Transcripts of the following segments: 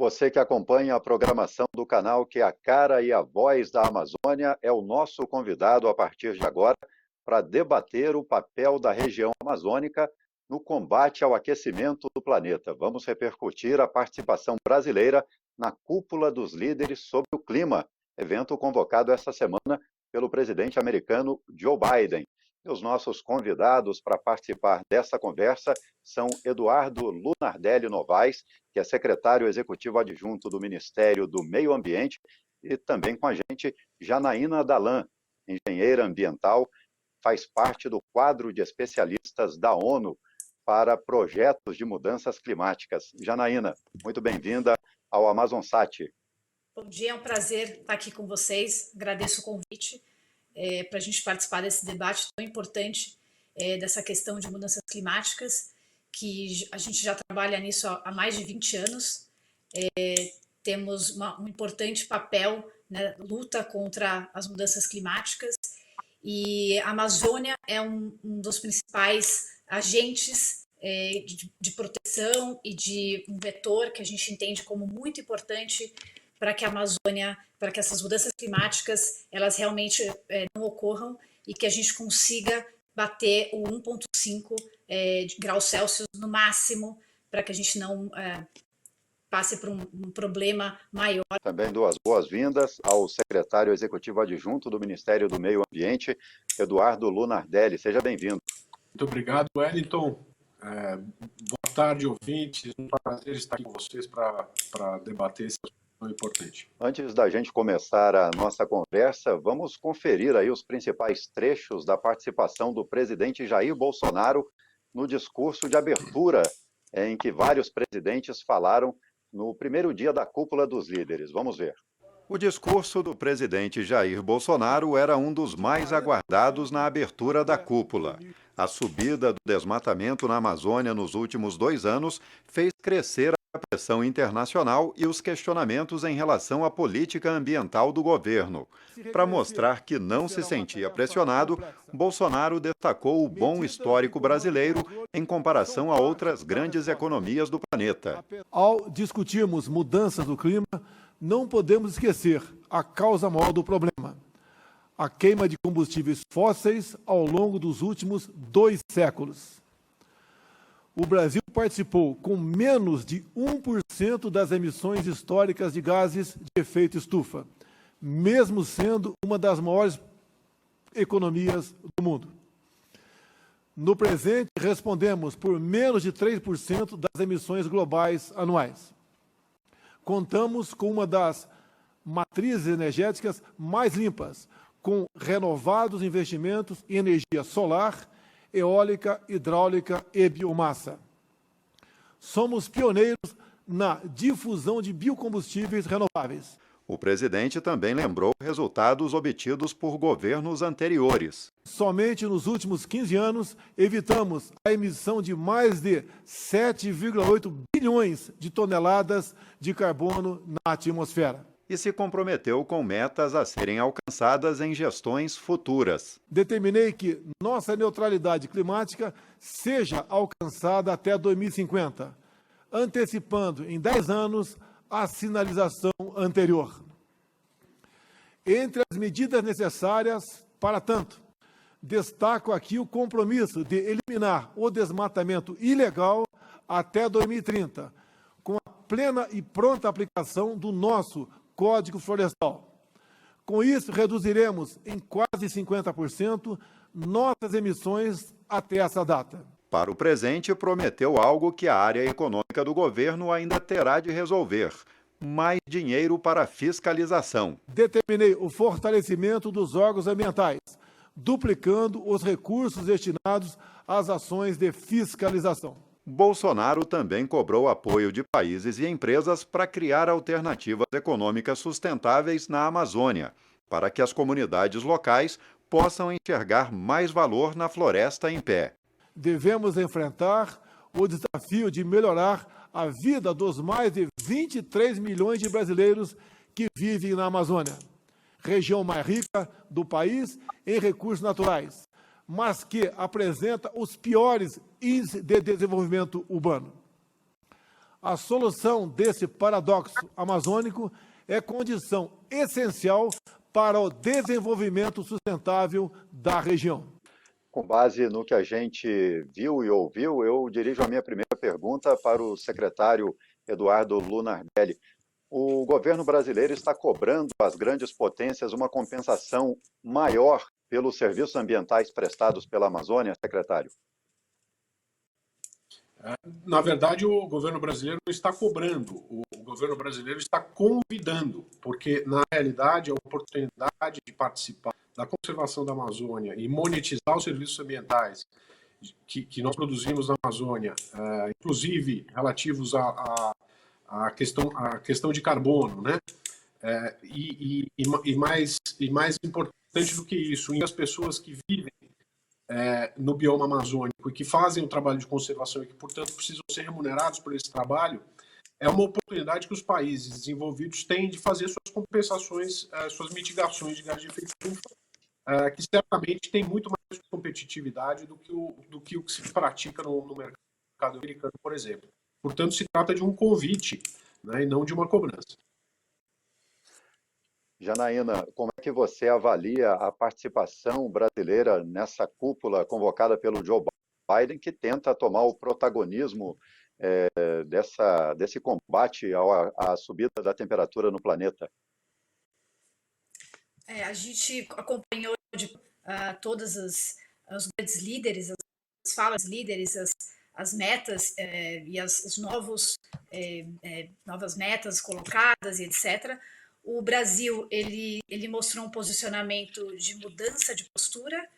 Você que acompanha a programação do canal que é a cara e a voz da Amazônia é o nosso convidado a partir de agora para debater o papel da região amazônica no combate ao aquecimento do planeta. Vamos repercutir a participação brasileira na Cúpula dos Líderes sobre o Clima, evento convocado esta semana pelo presidente americano Joe Biden. E os nossos convidados para participar dessa conversa são Eduardo Lunardelli Novaes, que é secretário executivo adjunto do Ministério do Meio Ambiente, e também com a gente Janaína Dalan, engenheira ambiental, faz parte do quadro de especialistas da ONU para projetos de mudanças climáticas. Janaína, muito bem-vinda ao AmazonSat. Bom dia, é um prazer estar aqui com vocês, agradeço o convite para a gente participar desse debate tão importante dessa questão de mudanças climáticas, que a gente já trabalha nisso há mais de 20 anos, temos um importante papel na luta contra as mudanças climáticas, e a Amazônia é um dos principais agentes de proteção e de um vetor que a gente entende como muito importante para que a Amazônia, para que essas mudanças climáticas elas realmente não ocorram e que a gente consiga bater o 1,5 graus Celsius no máximo, para que a gente não passe por um problema maior. Também dou as boas-vindas ao secretário executivo adjunto do Ministério do Meio Ambiente, Eduardo Lunardelli. Seja bem-vindo. Muito obrigado, Wellington. Boa tarde, ouvintes. Um prazer estar aqui com vocês para debater esse assunto tão importante. Antes da gente começar a nossa conversa, vamos conferir aí os principais trechos da participação do presidente Jair Bolsonaro no discurso de abertura, em que vários presidentes falaram no primeiro dia da Cúpula dos Líderes. Vamos ver. O discurso do presidente Jair Bolsonaro era um dos mais aguardados na abertura da cúpula. A subida do desmatamento na Amazônia nos últimos 2 anos fez crescer a pressão internacional e os questionamentos em relação à política ambiental do governo. Para mostrar que não se sentia pressionado, Bolsonaro destacou o bom histórico brasileiro em comparação a outras grandes economias do planeta. Ao discutirmos mudanças do clima, não podemos esquecer a causa maior do problema: a queima de combustíveis fósseis ao longo dos últimos 2 séculos. O Brasil participou com menos de 1% das emissões históricas de gases de efeito estufa, mesmo sendo uma das maiores economias do mundo. No presente, respondemos por menos de 3% das emissões globais anuais. Contamos com uma das matrizes energéticas mais limpas, com renovados investimentos em energia solar, eólica, hidráulica e biomassa. Somos pioneiros na difusão de biocombustíveis renováveis. O presidente também lembrou resultados obtidos por governos anteriores. Somente nos últimos 15 anos, evitamos a emissão de mais de 7,8 bilhões de toneladas de carbono na atmosfera. E se comprometeu com metas a serem alcançadas em gestões futuras. Determinei que nossa neutralidade climática seja alcançada até 2050, antecipando em 10 anos a sinalização anterior. Entre as medidas necessárias para tanto, destaco aqui o compromisso de eliminar o desmatamento ilegal até 2030, com a plena e pronta aplicação do nosso Código Florestal. Com isso, reduziremos em quase 50% nossas emissões até essa data. Para o presente, prometeu algo que a área econômica do governo ainda terá de resolver: mais dinheiro para fiscalização. Determinei o fortalecimento dos órgãos ambientais, duplicando os recursos destinados às ações de fiscalização. Bolsonaro também cobrou apoio de países e empresas para criar alternativas econômicas sustentáveis na Amazônia, para que as comunidades locais possam enxergar mais valor na floresta em pé. Devemos enfrentar o desafio de melhorar a vida dos mais de 23 milhões de brasileiros que vivem na Amazônia, região mais rica do país em recursos naturais, mas que apresenta os piores índices de desenvolvimento urbano. A solução desse paradoxo amazônico é condição essencial para o desenvolvimento sustentável da região. Com base no que a gente viu e ouviu, eu dirijo a minha primeira pergunta para o secretário Eduardo Lunardelli. O governo brasileiro está cobrando às grandes potências uma compensação maior pelos serviços ambientais prestados pela Amazônia, secretário? Na verdade, o governo brasileiro não está cobrando, o governo brasileiro está convidando, porque, na realidade, a oportunidade de participar da conservação da Amazônia e monetizar os serviços ambientais que nós produzimos na Amazônia, inclusive relativos à questão de carbono, né? E mais importante do que isso, as pessoas que vivem no bioma amazônico e que fazem o trabalho de conservação e que, portanto, precisam ser remunerados por esse trabalho, é uma oportunidade que os países desenvolvidos têm de fazer suas compensações, suas mitigações de gás de efeito estufa, que certamente tem muito mais competitividade do que o que se pratica no mercado americano, por exemplo. Portanto, se trata de um convite, né, e não de uma cobrança. Janaína, como é que você avalia a participação brasileira nessa cúpula convocada pelo Joe Biden, que tenta tomar o protagonismo desse combate à subida da temperatura no planeta? A gente acompanhou todas os grandes líderes, as falas líderes, as metas e as novas metas colocadas e etc. O Brasil ele mostrou um posicionamento de mudança de postura,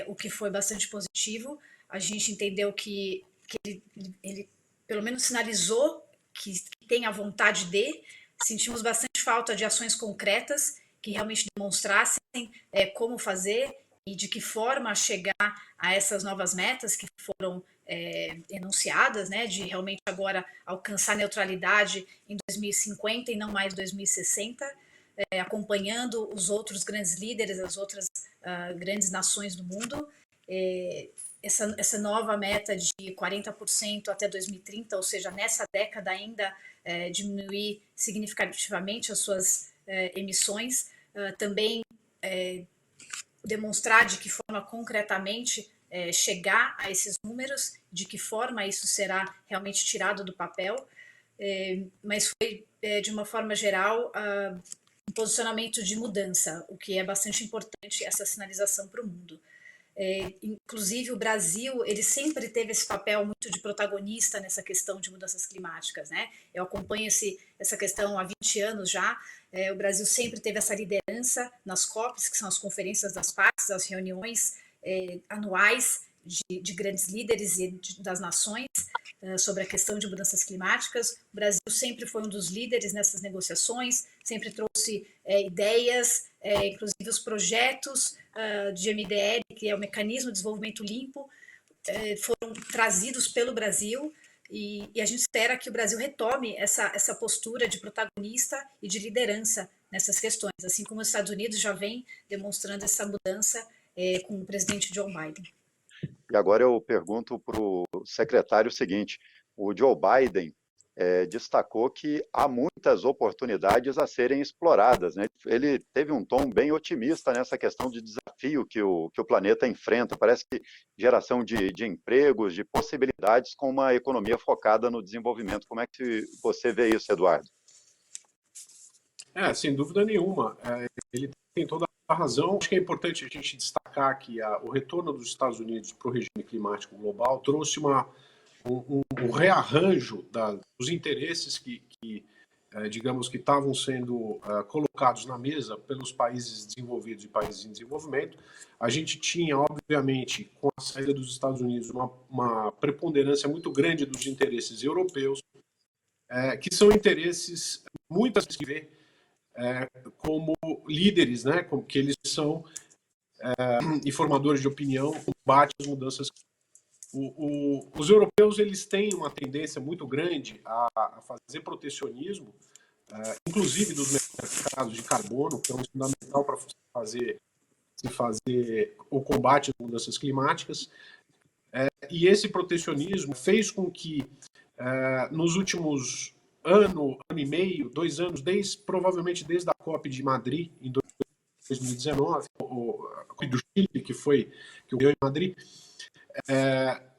o que foi bastante positivo. A gente entendeu que ele pelo menos sinalizou que tem a vontade de. Sentimos bastante falta de ações concretas que realmente demonstrassem como fazer e de que forma chegar a essas novas metas que foram enunciadas, né, de realmente agora alcançar neutralidade em 2050 e não mais 2060, acompanhando os outros grandes líderes, as outras grandes nações do mundo. Essa nova meta de 40% até 2030, ou seja, nessa década ainda diminuir significativamente as suas emissões, também demonstrar de que forma concretamente chegar a esses números, de que forma isso será realmente tirado do papel, mas foi, de uma forma geral, um posicionamento de mudança, o que é bastante importante, essa sinalização para o mundo. Inclusive o Brasil, ele sempre teve esse papel muito de protagonista nessa questão de mudanças climáticas, né? Eu acompanho essa questão há 20 anos já. O Brasil sempre teve essa liderança nas COPs, que são as conferências das partes, as reuniões anuais de grandes líderes e das nações sobre a questão de mudanças climáticas. O Brasil sempre foi um dos líderes nessas negociações, sempre trouxe ideias, inclusive os projetos de MDL, que é o Mecanismo de Desenvolvimento Limpo, foram trazidos pelo Brasil e a gente espera que o Brasil retome essa postura de protagonista e de liderança nessas questões, assim como os Estados Unidos já vem demonstrando essa mudança com o presidente Joe Biden. E agora eu pergunto para o secretário o seguinte: o Joe Biden destacou que há muitas oportunidades a serem exploradas, né? Ele teve um tom bem otimista nessa questão de desafio que o planeta enfrenta. Parece que geração de empregos, de possibilidades com uma economia focada no desenvolvimento. Como é que você vê isso, Eduardo? Sem dúvida nenhuma. Ele tem toda a razão. Acho que é importante a gente destacar que o retorno dos Estados Unidos para o regime climático global trouxe um rearranjo dos interesses que digamos que estavam sendo colocados na mesa pelos países desenvolvidos e países em desenvolvimento. A gente tinha, obviamente, com a saída dos Estados Unidos, uma preponderância muito grande dos interesses europeus, que são interesses, muitas vezes, que vê como líderes, né, como que eles são e formadores de opinião, combate às mudanças. Os europeus, eles têm uma tendência muito grande a fazer protecionismo, inclusive dos mercados de carbono, que é um fundamental para se fazer o combate às mudanças climáticas. E esse protecionismo fez com que nos últimos ano e meio, 2 anos, provavelmente desde a COP de Madrid, em 2019, a COP do Chile, que ocorreu em Madrid,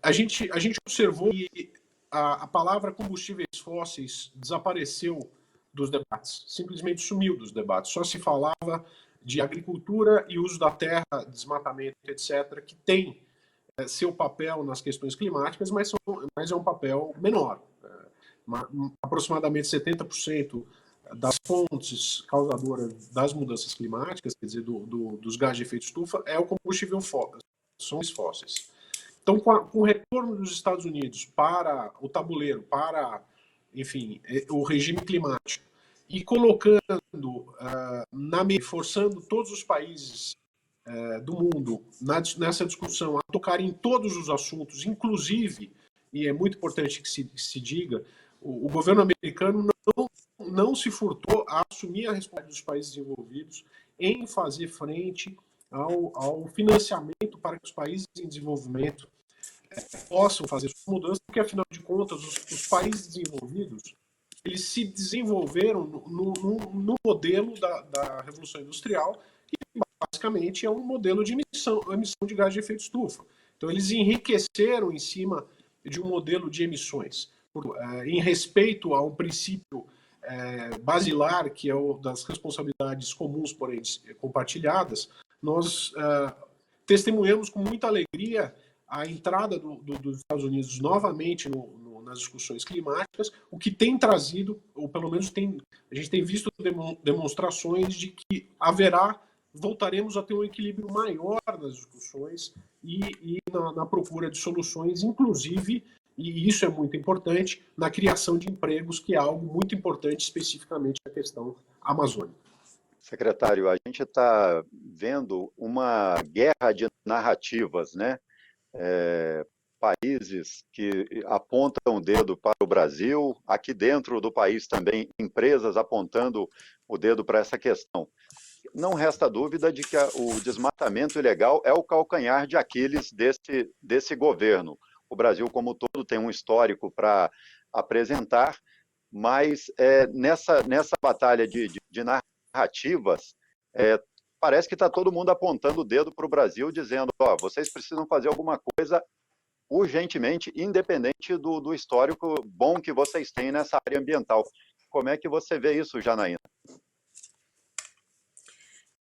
a gente observou que a palavra combustíveis fósseis desapareceu dos debates, simplesmente sumiu dos debates. Só se falava de agricultura e uso da terra, desmatamento, etc., que tem seu papel nas questões climáticas, mas é um papel menor. Aproximadamente 70% das fontes causadoras das mudanças climáticas, quer dizer, dos gases de efeito estufa, é o combustível fóssil, são os fósseis. Então, com o retorno dos Estados Unidos para o tabuleiro, para, enfim, o regime climático, e colocando, forçando todos os países do mundo nessa discussão a tocar em todos os assuntos, inclusive, e é muito importante que se diga, o governo americano não se furtou a assumir a responsabilidade dos países desenvolvidos em fazer frente ao financiamento para que os países em desenvolvimento possam fazer suas mudanças, porque, afinal de contas, os países desenvolvidos eles se desenvolveram no modelo da Revolução Industrial, que basicamente é um modelo de emissão de gás de efeito estufa. Então, eles enriqueceram em cima de um modelo de emissões. Em respeito a um princípio basilar, que é o das responsabilidades comuns, porém compartilhadas, nós testemunhamos com muita alegria a entrada dos Estados Unidos novamente nas discussões climáticas, o que tem trazido, ou pelo menos a gente tem visto demonstrações de que voltaremos a ter um equilíbrio maior nas discussões e na procura de soluções, inclusive, e isso é muito importante, na criação de empregos, que é algo muito importante, especificamente na questão amazônica. Secretário, a gente está vendo uma guerra de narrativas, né? Países que apontam o dedo para o Brasil, aqui dentro do país também empresas apontando o dedo para essa questão. Não resta dúvida de que o desmatamento ilegal é o calcanhar de Aquiles desse governo. O Brasil, como um todo, tem um histórico para apresentar, mas nessa batalha de narrativas, parece que está todo mundo apontando o dedo para o Brasil, dizendo, vocês precisam fazer alguma coisa urgentemente, independente do histórico bom que vocês têm nessa área ambiental. Como é que você vê isso, Janaína?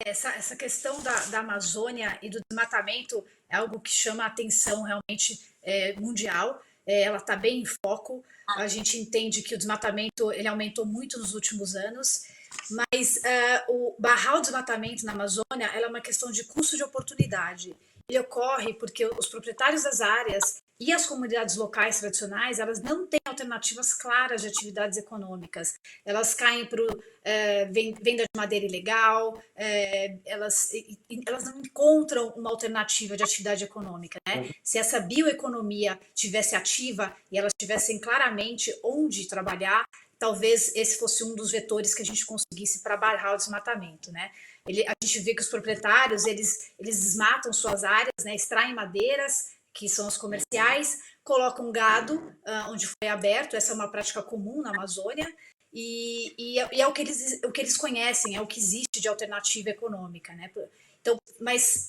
Essa questão da Amazônia e do desmatamento é algo que chama a atenção realmente mundial. Ela está bem em foco. A gente entende que o desmatamento ele aumentou muito nos últimos anos, mas barrar o desmatamento na Amazônia ela é uma questão de custo de oportunidade. Ele ocorre porque os proprietários das áreas e as comunidades locais tradicionais, elas não têm alternativas claras de atividades econômicas. Elas caem para venda de madeira ilegal, elas não encontram uma alternativa de atividade econômica, né? Se essa bioeconomia tivesse ativa e elas tivessem claramente onde trabalhar, talvez esse fosse um dos vetores que a gente conseguisse para barrar o desmatamento, né? A gente vê que os proprietários, eles desmatam suas áreas, né, extraem madeiras, que são as comerciais, colocam gado onde foi aberto, essa é uma prática comum na Amazônia, e é o que eles conhecem, é o que existe de alternativa econômica, né? Então, mas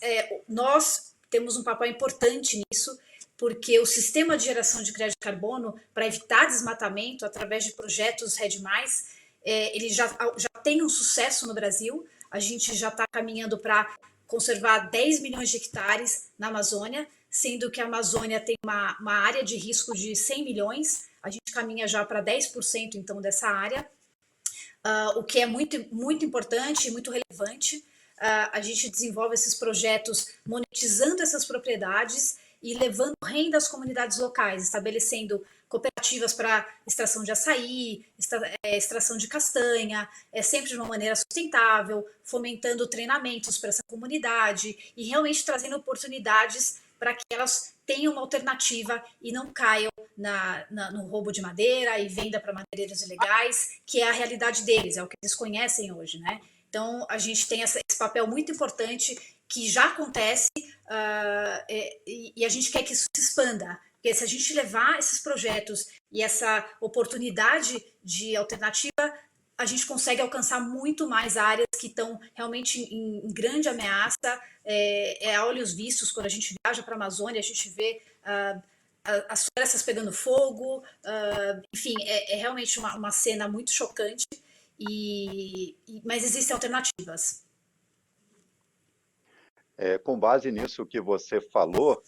nós temos um papel importante nisso, porque o sistema de geração de crédito de carbono, para evitar desmatamento através de projetos REDD+, ele já tem um sucesso no Brasil. A gente já está caminhando para conservar 10 milhões de hectares na Amazônia, sendo que a Amazônia tem uma área de risco de 100 milhões, a gente caminha já para 10% então dessa área, o que é muito, muito importante e muito relevante. A gente desenvolve esses projetos monetizando essas propriedades e levando renda às comunidades locais, estabelecendo cooperativas para extração de açaí, extração de castanha, sempre de uma maneira sustentável, fomentando treinamentos para essa comunidade e realmente trazendo oportunidades para que elas tenham uma alternativa e não caiam no roubo de madeira e venda para madeireiros ilegais, que é a realidade deles, é o que eles conhecem hoje, né? Então, a gente tem esse papel muito importante que já acontece e a gente quer que isso se expanda, Porque se a gente levar esses projetos e essa oportunidade de alternativa, a gente consegue alcançar muito mais áreas que estão realmente em grande ameaça. A olhos vistos, quando a gente viaja para a Amazônia, a gente vê as florestas pegando fogo, enfim, é realmente uma cena muito chocante, mas existem alternativas. Com base nisso que você falou,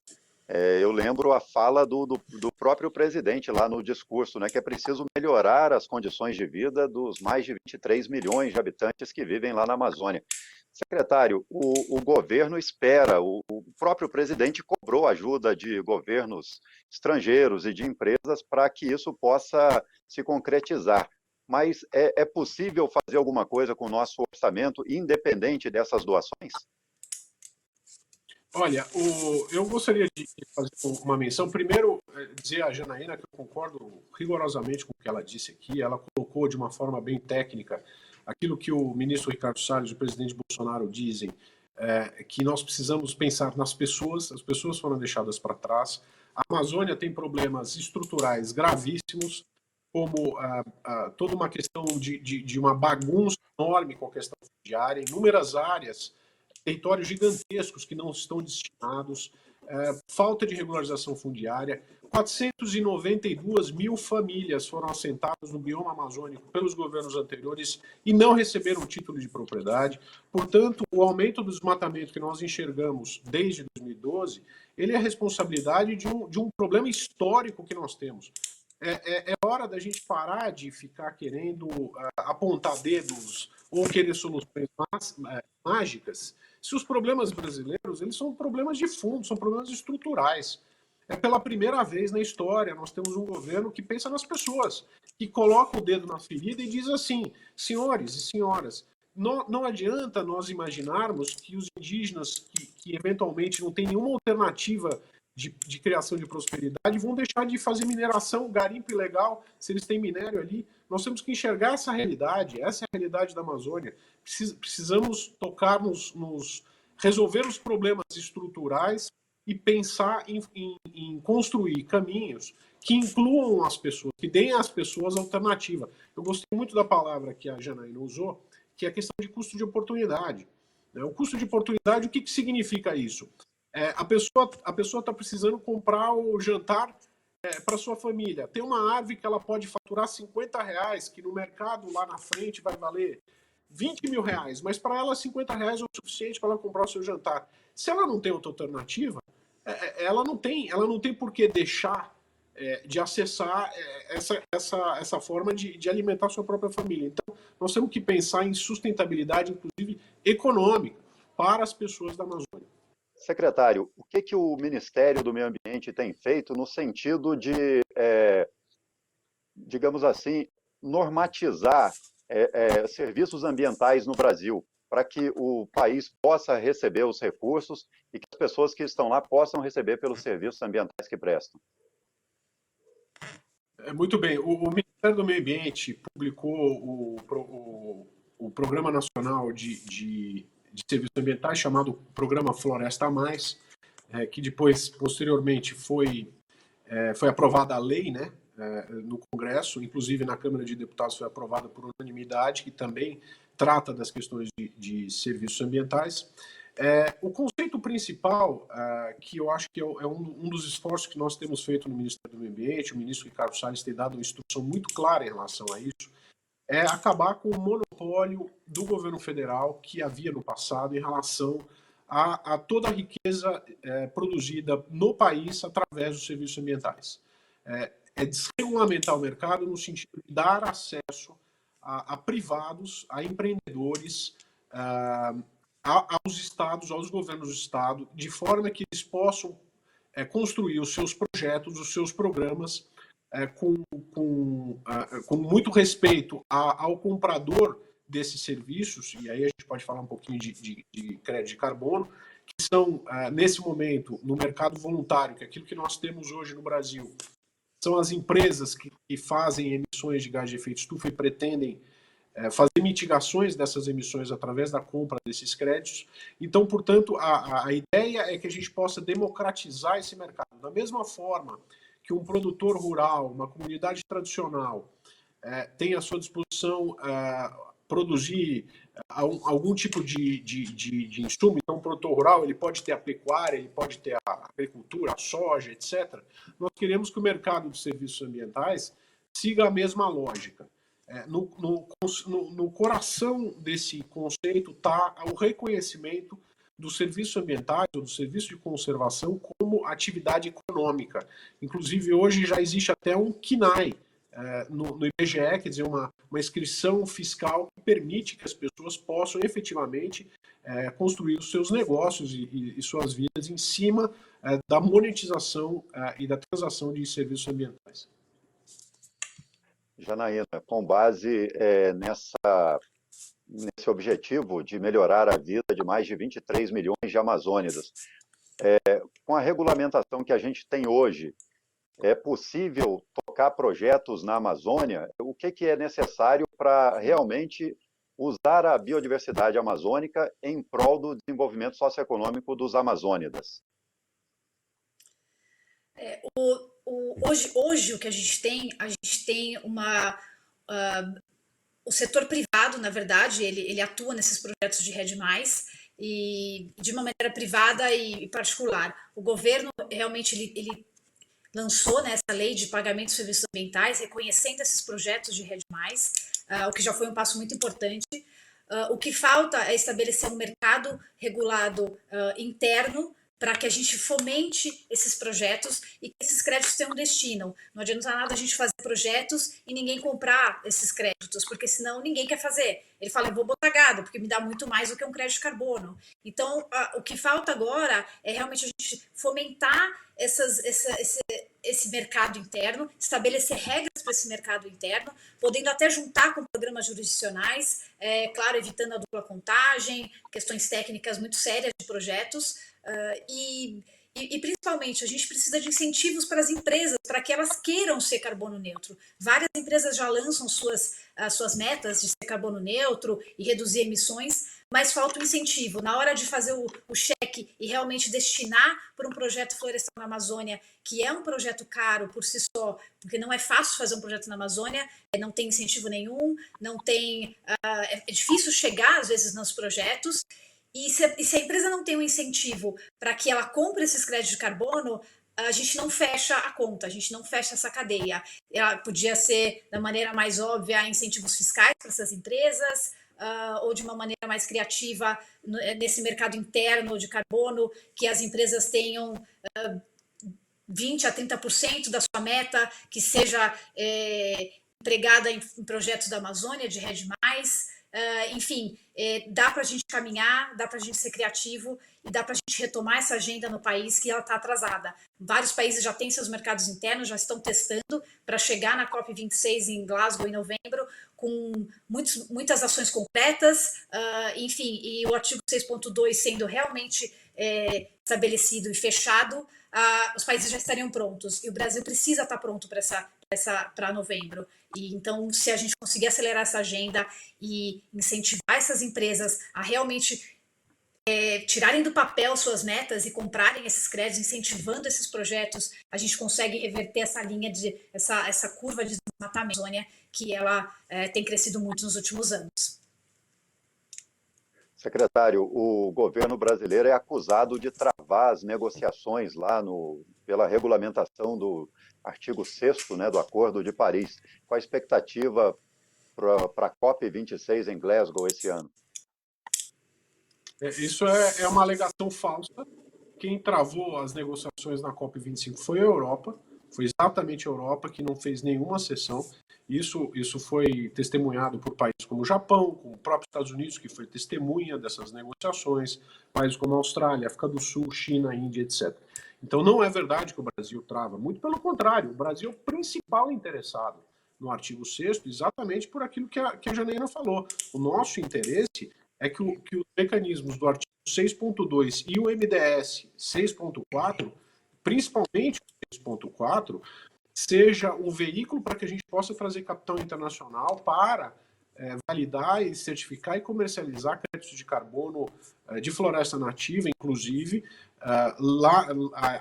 eu lembro a fala do próprio presidente lá no discurso, né, que é preciso melhorar as condições de vida dos mais de 23 milhões de habitantes que vivem lá na Amazônia. Secretário, o governo espera, o próprio presidente cobrou ajuda de governos estrangeiros e de empresas para que isso possa se concretizar. Mas é possível fazer alguma coisa com o nosso orçamento independente dessas doações? Olha, eu gostaria de fazer uma menção. Primeiro, dizer à Janaína que eu concordo rigorosamente com o que ela disse aqui. Ela colocou de uma forma bem técnica aquilo que o ministro Ricardo Salles e o presidente Bolsonaro dizem, que nós precisamos pensar nas pessoas, as pessoas foram deixadas para trás. A Amazônia tem problemas estruturais gravíssimos, como toda uma questão de uma bagunça enorme com a questão fundiária, inúmeras áreas, territórios gigantescos que não estão destinados, falta de regularização fundiária. 492 mil famílias foram assentadas no bioma amazônico pelos governos anteriores e não receberam título de propriedade. Portanto, o aumento do desmatamento que nós enxergamos desde 2012, ele é responsabilidade de um problema histórico que nós temos. É hora da gente parar de ficar querendo apontar dedos ou querer soluções mágicas. Se os problemas brasileiros, eles são problemas de fundo, são problemas estruturais. Pela primeira vez na história, nós temos um governo que pensa nas pessoas, que coloca o dedo na ferida e diz assim, senhores e senhoras, não adianta nós imaginarmos que os indígenas que eventualmente não têm nenhuma alternativa de criação de prosperidade vão deixar de fazer mineração, garimpo ilegal, se eles têm minério ali. Nós temos que enxergar essa é a realidade da Amazônia. Precisamos tocar resolver os problemas estruturais e pensar em construir caminhos que incluam as pessoas, que deem às pessoas alternativa. Eu gostei muito da palavra que a Janaína usou, que é a questão de custo de oportunidade. O custo de oportunidade, o que significa isso? A pessoa está precisando comprar o jantar para sua família. Tem uma árvore que ela pode faturar R$50, que no mercado lá na frente vai valer R$20 mil, mas para ela R$50 é o suficiente para ela comprar o seu jantar. Se ela não tem outra alternativa, ela não tem por que deixar de acessar essa forma de alimentar sua própria família. Então, nós temos que pensar em sustentabilidade, inclusive econômica, para as pessoas da Amazônia. Secretário, o que o Ministério do Meio Ambiente tem feito no sentido de, digamos assim, normatizar serviços ambientais no Brasil, para que o país possa receber os recursos e que as pessoas que estão lá possam receber pelos serviços ambientais que prestam? Muito bem. O Ministério do Meio Ambiente publicou o Programa Nacional de Serviços Ambientais, chamado Programa Floresta a Mais, que depois, posteriormente, foi aprovada a lei, né, no Congresso, inclusive na Câmara de Deputados foi aprovada por unanimidade, que também trata das questões de serviços ambientais. O conceito principal, que eu acho que é um dos esforços que nós temos feito no Ministério do Meio Ambiente, o ministro Ricardo Salles tem dado uma instrução muito clara em relação a isso, é acabar com o monopólio do governo federal que havia no passado em relação a toda a riqueza produzida no país através dos serviços ambientais. É desregulamentar o mercado no sentido de dar acesso a privados, a empreendedores, aos estados, aos governos do estado, de forma que eles possam construir os seus projetos, os seus programas, com muito respeito ao comprador desses serviços, e aí a gente pode falar um pouquinho de crédito de carbono, que são, nesse momento, no mercado voluntário, que é aquilo que nós temos hoje no Brasil, são as empresas que fazem emissões de gás de efeito estufa e pretendem fazer mitigações dessas emissões através da compra desses créditos. Então, portanto, a ideia é que a gente possa democratizar esse mercado. Da mesma forma que um produtor rural, uma comunidade tradicional, tem à sua disposição produzir algum tipo de insumo. Então, o produtor rural ele pode ter a pecuária, ele pode ter a agricultura, a soja, etc. Nós queremos que o mercado de serviços ambientais siga a mesma lógica. No coração desse conceito está o reconhecimento dos serviços ambientais ou do serviço de conservação como atividade econômica. Inclusive, hoje já existe até um CNAE no IBGE, quer dizer, uma inscrição fiscal que permite que as pessoas possam efetivamente construir os seus negócios e suas vidas em cima da monetização e da transação de serviços ambientais. Janaína, com base nesse objetivo de melhorar a vida de mais de 23 milhões de amazônidas, com a regulamentação que a gente tem hoje, é possível tocar projetos na Amazônia? O que é necessário para realmente usar a biodiversidade amazônica em prol do desenvolvimento socioeconômico dos amazônidas? Hoje o que a gente tem o setor privado, na verdade, ele atua nesses projetos de REDD+, e de uma maneira privada e particular. O governo realmente ele lançou, né, essa lei de pagamento de serviços ambientais, reconhecendo esses projetos de REDD+, o que já foi um passo muito importante. O que falta é estabelecer um mercado regulado interno para que a gente fomente esses projetos e que esses créditos tenham destino. Não adianta nada a gente fazer projetos e ninguém comprar esses créditos, porque senão ninguém quer fazer. Ele fala, eu vou botar gado, porque me dá muito mais do que um crédito de carbono. Então, o que falta agora é realmente a gente fomentar esse mercado interno, estabelecer regras para esse mercado interno, podendo até juntar com programas jurisdicionais, claro, evitando a dupla contagem, questões técnicas muito sérias de projetos, e principalmente a gente precisa de incentivos para as empresas, para que elas queiram ser carbono neutro. Várias empresas já lançam suas metas de ser carbono neutro e reduzir emissões, mas falta um incentivo. Na hora de fazer o cheque e realmente destinar para um projeto florestal na Amazônia, que é um projeto caro por si só, porque não é fácil fazer um projeto na Amazônia, não tem incentivo nenhum, é difícil chegar às vezes nos projetos. E se a empresa não tem um incentivo para que ela compre esses créditos de carbono, a gente não fecha a conta, a gente não fecha essa cadeia. Ela podia ser, da maneira mais óbvia, incentivos fiscais para essas empresas, ou de uma maneira mais criativa, nesse mercado interno de carbono, que as empresas tenham 20% a 30% da sua meta, que seja empregada em projetos da Amazônia, de REDD+. Enfim, dá para a gente caminhar, dá para a gente ser criativo e dá para a gente retomar essa agenda no país que ela está atrasada. Vários países já têm seus mercados internos, já estão testando para chegar na COP26 em Glasgow em novembro, com muitas ações concretas, enfim, e o artigo 6.2 sendo realmente estabelecido e fechado, os países já estariam prontos. E o Brasil precisa estar pronto para novembro. E então, se a gente conseguir acelerar essa agenda e incentivar essas empresas a realmente tirarem do papel suas metas e comprarem esses créditos, incentivando esses projetos, a gente consegue reverter essa linha essa curva de desmatamento da Amazônia, que ela tem crescido muito nos últimos anos. Secretário, o governo brasileiro é acusado de travar as negociações lá pela regulamentação do artigo 6º, né, do Acordo de Paris. Qual a expectativa para a COP26 em Glasgow esse ano? Isso é uma alegação falsa. Quem travou as negociações na COP25 foi a Europa, foi exatamente a Europa que não fez nenhuma sessão. Isso foi testemunhado por países como o Japão, como o próprio Estados Unidos, que foi testemunha dessas negociações, países como a Austrália, África do Sul, China, Índia, etc. Então não é verdade que o Brasil trava, muito pelo contrário, o Brasil é o principal interessado no artigo 6º, exatamente por aquilo que a Janaína falou. O nosso interesse é que os mecanismos do artigo 6.2 e o MDS 6.4, principalmente o 6.4, seja um veículo para que a gente possa trazer capital internacional para validar e certificar e comercializar créditos de carbono de floresta nativa, inclusive, lá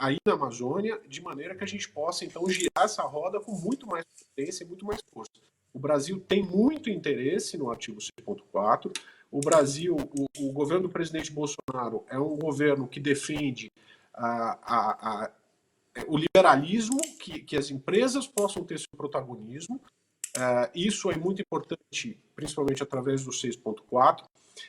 aí na Amazônia, de maneira que a gente possa, então, girar essa roda com muito mais potência e muito mais força. O Brasil tem muito interesse no artigo 6.4. O Brasil, o governo do presidente Bolsonaro é um governo que defende o liberalismo, que as empresas possam ter seu protagonismo. Isso é muito importante, principalmente através do 6.4.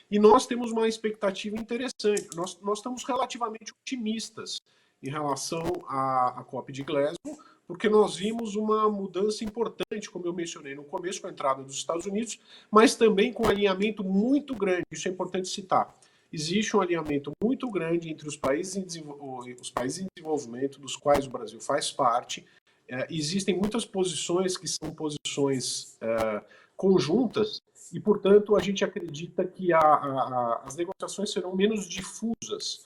E nós temos uma expectativa interessante. Nós estamos relativamente otimistas em relação à COP de Glasgow, porque nós vimos uma mudança importante, como eu mencionei no começo, com a entrada dos Estados Unidos, mas também com um alinhamento muito grande. Isso é importante citar. Existe um alinhamento muito grande entre os países em desenvolvimento, dos quais o Brasil faz parte. Existem muitas posições que são posições conjuntas e, portanto, a gente acredita que as negociações serão menos difusas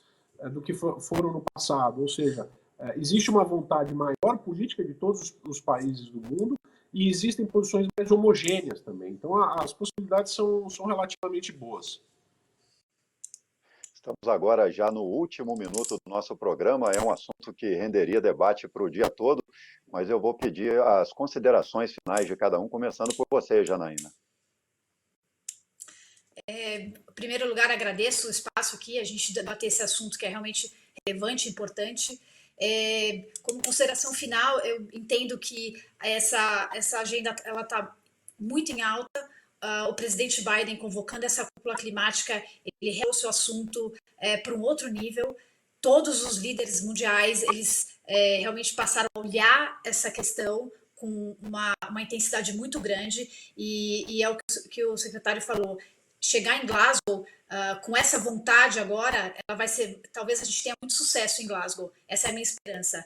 do que foram no passado. Ou seja, existe uma vontade maior política de todos os países do mundo e existem posições mais homogêneas também. Então, as possibilidades são relativamente boas. Estamos agora já no último minuto do nosso programa. É um assunto que renderia debate para o dia todo, mas eu vou pedir as considerações finais de cada um, começando por você, Janaína. Em primeiro lugar, agradeço o espaço aqui, a gente debater esse assunto que é realmente relevante e importante. Como consideração final, eu entendo que essa agenda está muito em alta. O presidente Biden convocando essa cúpula climática, ele realçou o assunto para um outro nível. Todos os líderes mundiais, eles realmente passaram a olhar essa questão com uma intensidade muito grande e é o que o secretário falou. Chegar em Glasgow com essa vontade agora, ela vai ser, talvez a gente tenha muito sucesso em Glasgow. Essa é a minha esperança,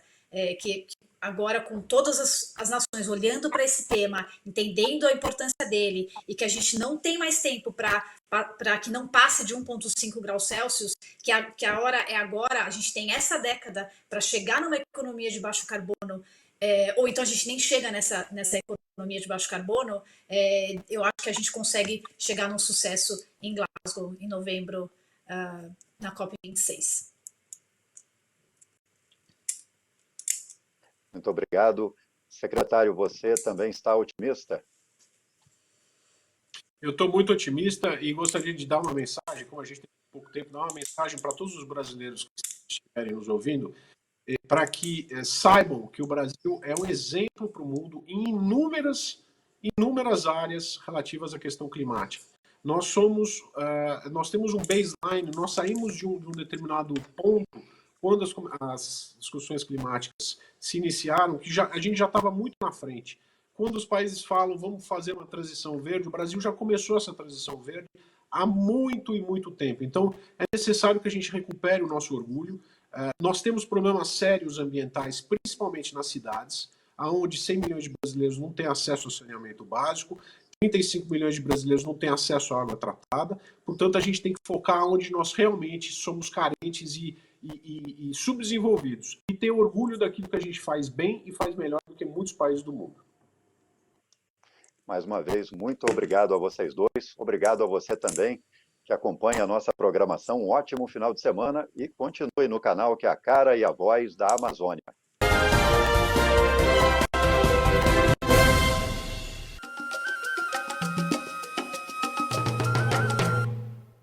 que agora com todas as nações olhando para esse tema, entendendo a importância dele e que a gente não tem mais tempo para que não passe de 1,5 graus Celsius, que a hora é agora, a gente tem essa década para chegar numa economia de baixo carbono, ou então a gente nem chega nessa economia de baixo carbono, eu acho que a gente consegue chegar num sucesso em Glasgow, em novembro, na COP26. Muito obrigado. Secretário, você também está otimista? Eu estou muito otimista e gostaria de dar uma mensagem, como a gente tem pouco tempo, dar uma mensagem para todos os brasileiros que estiverem nos ouvindo, para que saibam que o Brasil é um exemplo para o mundo em inúmeras áreas relativas à questão climática. Nós temos um baseline, nós saímos de um determinado ponto quando as discussões climáticas se iniciaram, que a gente já estava muito na frente. Quando os países falam, vamos fazer uma transição verde, o Brasil já começou essa transição verde há muito e muito tempo. Então, é necessário que a gente recupere o nosso orgulho. Nós temos problemas sérios ambientais, principalmente nas cidades, onde 100 milhões de brasileiros não têm acesso ao saneamento básico, 35 milhões de brasileiros não têm acesso à água tratada. Portanto, a gente tem que focar onde nós realmente somos carentes e subdesenvolvidos. E ter orgulho daquilo que a gente faz bem e faz melhor do que muitos países do mundo. Mais uma vez, muito obrigado a vocês dois. Obrigado a você também, que acompanha a nossa programação. Um ótimo final de semana e continue no canal que é a cara e a voz da Amazônia.